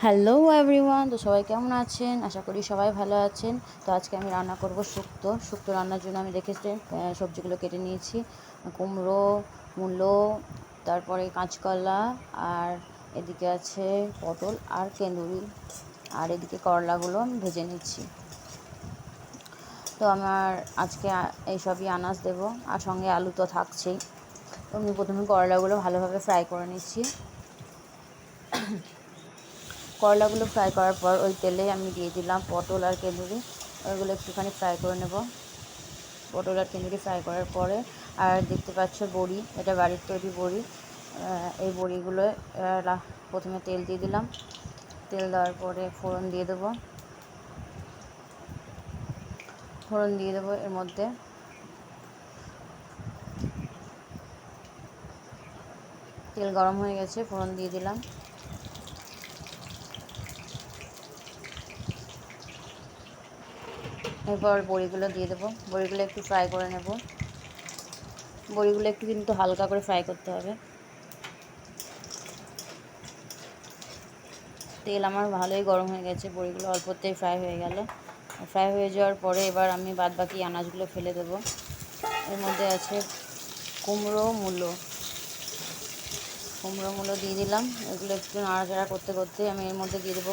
Hello everyone, তো সবাই কেমন আছেন? আশা করি সবাই ভালো আছেন। তো আজকে আমি রান্না করব শুক্তো রান্নার জন্য আমি দেখেছেন সবজিগুলো কেটে নিয়েছি। কুমড়ো, মূলো, তারপরে কাঁচকলা, আর এদিকে আছে পটল আর কেঁদুরি, আর এদিকে করলাগুলো আমি ভেজে নিচ্ছি। তো আমার আজকে এইসবই আনাজ দেবো, আর সঙ্গে আলু তো থাকছেই। তো আমি প্রথমে করলাগুলো ভালোভাবে ফ্রাই করে নিচ্ছি। করলাগুলো ফ্রাই করার পর ওই তেলে আমি দিয়ে দিলাম পটল আর কেঁদুরি, ওইগুলো একটুখানি ফ্রাই করে নেব। পটল আর কেঁদুরি ফ্রাই করার পরে আর দেখতে পাচ্ছ বড়ি, এটা বাড়ির তৈরি বড়ি। এই বড়িগুলো প্রথমে তেল দিয়ে দিলাম। তেল দেওয়ার পরে ফোড়ন দিয়ে দেবো। এর মধ্যে তেল গরম হয়ে গেছে, ফোড়ন দিয়ে দিলাম। এরপর বড়িগুলো দিয়ে দেবো। বড়িগুলো একটু ফ্রাই করে নেব। বড়িগুলো একটু কিন্তু হালকা করে ফ্রাই করতে হবে। তেল আমার ভালোই গরম হয়ে গেছে, বড়িগুলো অল্পতেই ফ্রাই হয়ে গেল। ফ্রাই হয়ে যাওয়ার পরে এবার আমি বাদবাকি আনাজগুলো ফেলে দেবো। এর মধ্যে আছে কুমড়ো মূলো দিয়ে দিলাম। এগুলো একটু নাড়াচাড়া করতে করতে আমি এর মধ্যে দিয়ে দেবো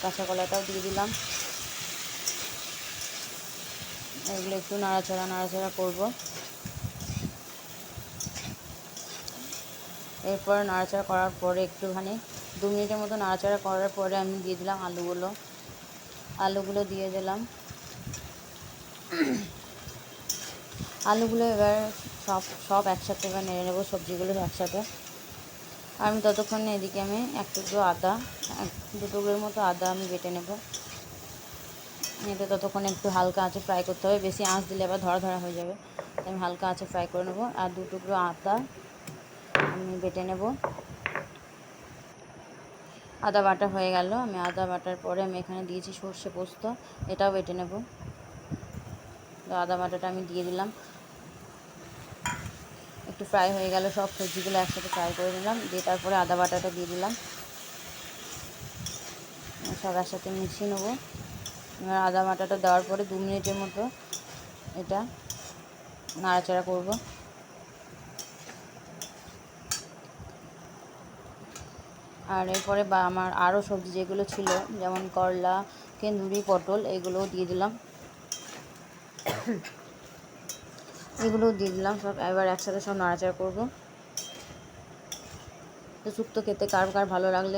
কাঁচা কলাটাও দিয়ে দিলাম। এগুলো একটু নাড়াচাড়া করব। এরপর নাড়াচাড়া করার পরে একটুখানি 2 মিনিটের মতো নাড়াচাড়া করার পরে আমি দিয়ে দিলাম আলুগুলো দিয়ে দিলাম। আলুগুলো এবার সব একসাথে এবার নেড়ে নেবো, সবজিগুলো একসাথে। আমি ততক্ষণে এদিকে আমি দু টুকরোর মতো আদা আমি বেটে নেব। এটা ততক্ষণে একটু হালকা আঁচে ফ্রাই করতে হবে, বেশি আঁচ দিলে আবার ধরা ধরা হয়ে যাবে। আমি হালকা আঁচে ফ্রাই করে নেব। আর 2 টুকরো আদা আমি বেটে নেব। আদা বাটা হয়ে গেল। আমি আদা বাটার পরে আমি এখানে দিয়েছি সর্ষে পোস্ত, এটাও বেটে নেব। তো আদা বাটাটা আমি দিয়ে দিলাম। একটু ফ্রাই হয়ে গেল, সব সবজিগুলো একসাথে ফ্রাই করে নিলাম, দিয়ে তারপরে আদা বাটাটা দিয়ে দিলাম। সব একসাথে মিশিয়ে নেবো। এবার আদা বাটাটা দেওয়ার পরে 2 মিনিটের মতো এটা নাড়াচাড়া করব। আর এরপরে আমার আরও সবজি যেগুলো ছিল, যেমন করলা, কেঁদুরি, পটল, এগুলোও দিয়ে দিলাম। সব এবার একসাথে সব নাড়াচাড়া করব। তো শুক্তো খেতে কার ভালো লাগলে